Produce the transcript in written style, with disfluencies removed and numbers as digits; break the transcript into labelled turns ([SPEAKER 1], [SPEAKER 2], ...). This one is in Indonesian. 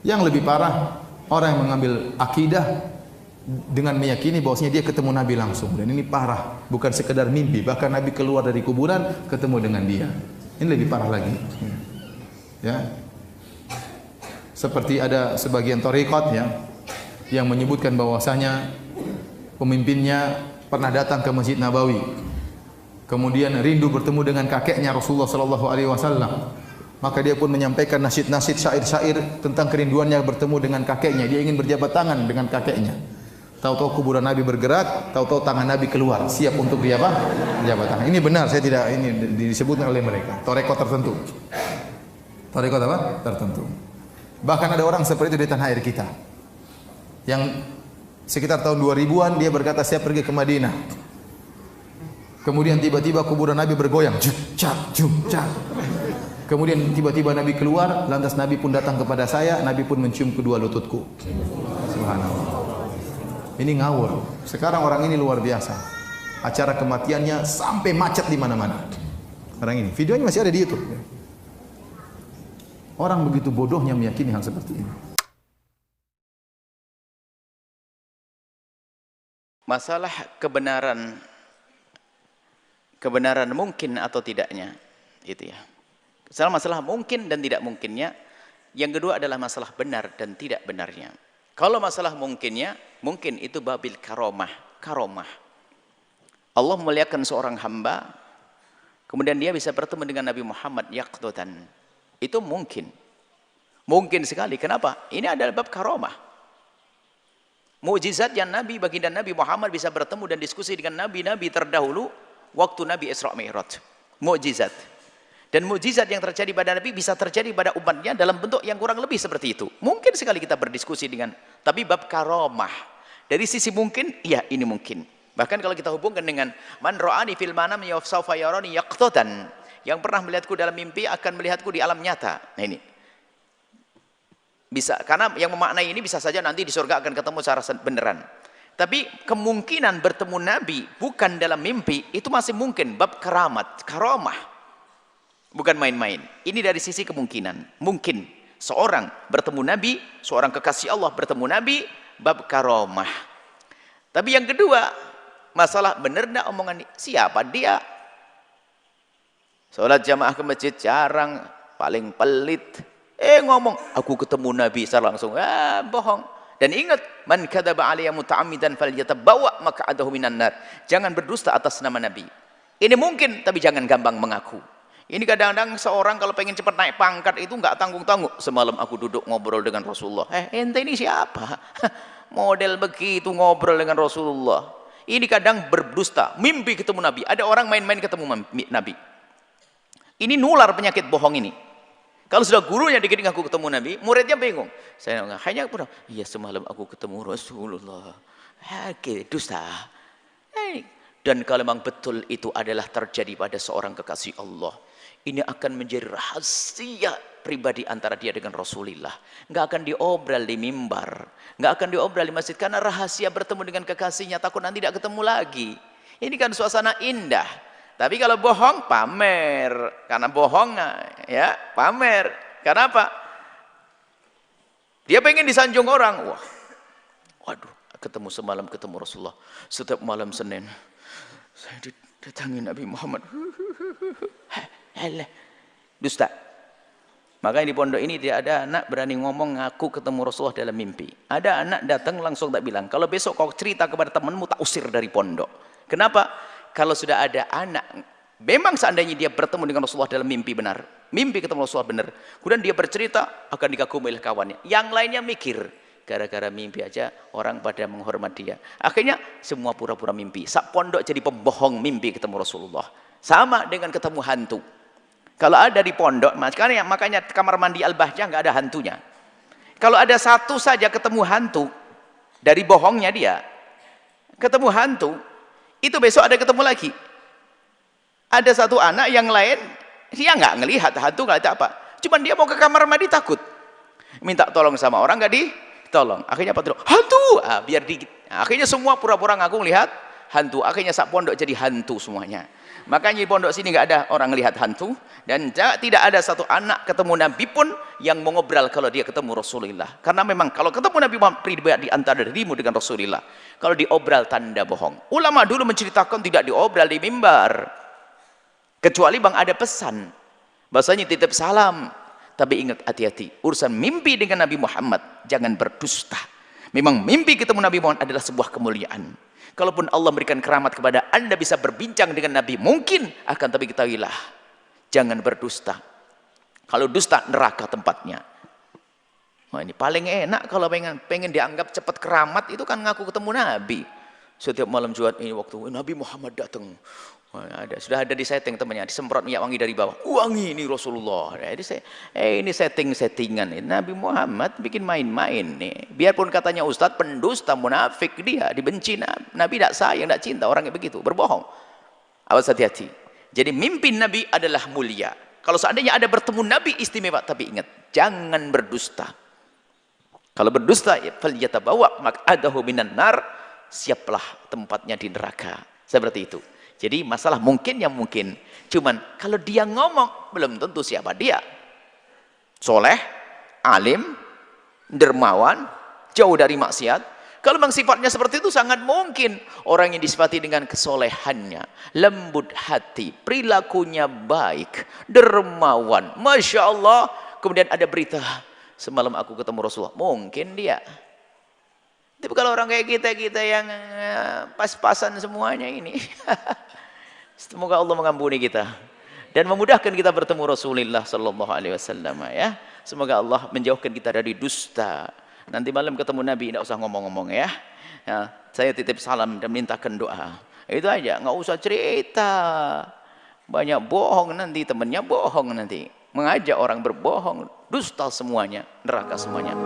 [SPEAKER 1] Yang lebih parah, orang yang mengambil akidah dengan meyakini bahwasanya dia ketemu Nabi langsung, dan ini parah, bukan sekedar mimpi, bahkan Nabi keluar dari kuburan ketemu dengan dia. Ini lebih parah lagi. Ya. Seperti ada sebagian thariqat ya yang menyebutkan bahwasanya pemimpinnya pernah datang ke Masjid Nabawi. Kemudian rindu bertemu dengan kakeknya Rasulullah sallallahu alaihi wasallam. Maka dia pun menyampaikan nasyid-nasyid, syair-syair tentang kerinduannya bertemu dengan kakeknya. Dia ingin berjabat tangan dengan kakeknya. Tahu-tahu kuburan Nabi bergerak, tahu-tahu tangan Nabi keluar, siap untuk dia apa? Berjabat tangan. Ini benar, saya tidak, ini disebutkan oleh mereka. Thariqat tertentu. Thariqat apa? Tertentu. Bahkan ada orang seperti itu di tanah air kita. Yang sekitar tahun 2000-an dia berkata, saya pergi ke Madinah. Kemudian tiba-tiba kuburan Nabi bergoyang. Juk, cak, juk, cak. Kemudian tiba-tiba Nabi keluar, lantas Nabi pun datang kepada saya, Nabi pun mencium kedua lututku. Subhanallah. Ini ngawur. Sekarang orang ini luar biasa. Acara kematiannya sampai macet di mana-mana. Orang ini, videonya masih ada di YouTube. Orang begitu bodohnya meyakini hal seperti ini.
[SPEAKER 2] Masalah kebenaran mungkin atau tidaknya, itu ya. Masalah mungkin dan tidak mungkinnya. Yang kedua adalah masalah benar dan tidak benarnya. Kalau masalah mungkinnya, mungkin itu babil karomah. Allah memuliakan seorang hamba, kemudian dia bisa bertemu dengan Nabi Muhammad yaqdatan. Itu mungkin. Mungkin sekali. Kenapa? Ini adalah bab karomah. Mukjizat yang baginda Nabi Muhammad bisa bertemu dan diskusi dengan nabi-nabi terdahulu waktu Nabi Isra Mi'raj. Mukjizat. Dan mukjizat yang terjadi pada Nabi bisa terjadi pada umatnya dalam bentuk yang kurang lebih seperti itu. Mungkin sekali kita berdiskusi dengan, tapi bab karomah. Dari sisi mungkin, ya ini mungkin. Bahkan kalau kita hubungkan dengan man ra'ani fil manam sawfa yarani yaqtatan. Yang pernah melihatku dalam mimpi akan melihatku di alam nyata. Nah ini. Bisa, karena yang memaknai ini bisa saja nanti di surga akan ketemu secara beneran. Tapi kemungkinan bertemu Nabi bukan dalam mimpi, itu masih mungkin. Bab keramat, karomah. Bukan main-main. Ini dari sisi kemungkinan. Mungkin seorang bertemu Nabi, seorang kekasih Allah bertemu Nabi, bab karomah. Tapi yang kedua, masalah benar enggak omongan siapa dia? Sholat jamaah ke masjid jarang, paling pelit. Ngomong, aku ketemu Nabi secara langsung. Bohong. Dan ingat, man kadzaba alayya muta'ammidan falyatabawwa maq'adahu minan nar. Jangan berdusta atas nama Nabi. Ini mungkin, tapi jangan gampang mengaku. Ini kadang-kadang seorang kalau pengen cepat naik pangkat itu nggak tanggung-tanggung. Semalam aku duduk ngobrol dengan Rasulullah. Ente ini siapa? Model begitu ngobrol dengan Rasulullah. Ini kadang berdusta, mimpi ketemu Nabi. Ada orang main-main ketemu Nabi. Ini nular penyakit bohong ini. Kalau sudah gurunya dikit aku ketemu Nabi, muridnya bingung. Saya hanya pernah, iya semalam aku ketemu Rasulullah. Dusta. Dan kalau memang betul itu adalah terjadi pada seorang kekasih Allah, ini akan menjadi rahasia pribadi antara dia dengan Rasulullah. Nggak akan diobrol di mimbar, nggak akan diobrol di masjid, karena rahasia bertemu dengan kekasihnya, takut nanti tidak ketemu lagi. Ini kan suasana indah. Tapi kalau bohong, pamer. Karena bohong, ya pamer. Karena apa? Dia pengen disanjung orang. Waduh, semalam ketemu Rasulullah. Setiap malam Senin, saya didatangi Nabi Muhammad. Dusta. Maka di pondok ini tidak ada anak berani ngomong ngaku ketemu Rasulullah dalam mimpi. Ada anak datang langsung tak bilang, kalau besok kau cerita kepada temanmu tak usir dari pondok. Kenapa? Kalau sudah ada anak, memang seandainya dia bertemu dengan Rasulullah dalam mimpi benar, mimpi ketemu Rasulullah benar, kemudian dia bercerita, akan dikagumi oleh kawannya. Yang lainnya mikir, gara-gara mimpi aja orang pada menghormat dia. Akhirnya semua pura-pura mimpi. Sak pondok jadi pembohong mimpi ketemu Rasulullah. Sama dengan ketemu hantu. Kalau ada di pondok, makanya kamar mandi Al-Bahjah nggak ada hantunya. Kalau ada satu saja ketemu hantu, dari bohongnya dia, ketemu hantu, itu besok ada ketemu lagi. Ada satu anak yang lain, dia nggak ngelihat hantu, nggak ada apa. Cuman dia mau ke kamar mandi takut. Minta tolong sama orang, nggak ditolong. Akhirnya apa tuh? Hantu! Biar dikit. Akhirnya semua pura-pura ngaku lihat hantu. Akhirnya sak pondok jadi hantu semuanya. Makanya di pondok sini nggak ada orang lihat hantu, dan tidak ada satu anak ketemu Nabi pun yang mengobrol kalau dia ketemu Rasulullah. Karena memang kalau ketemu Nabi Muhammad pribadi antara dirimu dengan Rasulullah, kalau diobral tanda bohong. Ulama dulu menceritakan tidak diobral di mimbar, kecuali bang ada pesan, bahasanya titip salam. Tapi ingat, hati-hati, urusan mimpi dengan Nabi Muhammad jangan berdusta. Memang mimpi ketemu Nabi Muhammad adalah sebuah kemuliaan. Kalaupun Allah memberikan keramat kepada anda bisa berbincang dengan Nabi, mungkin akan, tapi ketahuilah, jangan berdusta. Kalau dusta, neraka tempatnya. Wah, ini paling enak kalau pengen dianggap cepat keramat, itu kan ngaku ketemu Nabi. Setiap malam Jumat ini waktu Nabi Muhammad datang, sudah ada di setting temannya, disemprot minyak wangi dari bawah. Wangi ini Rasulullah. Jadi ini settingan. Nabi Muhammad bikin main-main nih. Biarpun katanya ustadz pendusta, munafik, dia dibenci Nabi, tidak sayang, tidak cinta, orangnya begitu, berbohong. Awas, hati-hati. Jadi mimpi Nabi adalah mulia. Kalau seandainya ada bertemu Nabi, istimewa. Tapi ingat, jangan berdusta. Kalau berdusta, falyatabawa maq'adahu minan nar, siaplah tempatnya di neraka. Seperti itu. Jadi masalah mungkin yang mungkin. Cuman kalau dia ngomong, belum tentu siapa dia. Soleh, alim, dermawan, jauh dari maksiat. Kalau memang sifatnya seperti itu, sangat mungkin orang yang disifati dengan kesolehannya, lembut hati, perilakunya baik, dermawan, Masya Allah. Kemudian ada berita, semalam aku ketemu Rasulullah. Mungkin dia. Tapi kalau orang kayak kita yang pas-pasan semuanya ini, semoga Allah mengampuni kita dan memudahkan kita bertemu Rasulullah sallallahu alaihi wasallam ya. Semoga Allah menjauhkan kita dari dusta. Nanti malam ketemu Nabi, tidak usah ngomong-ngomong ya. Saya titip salam dan mintakan doa. Itu aja, nggak usah cerita. Banyak bohong nanti, temannya bohong nanti. Mengajak orang berbohong, dusta semuanya, neraka semuanya.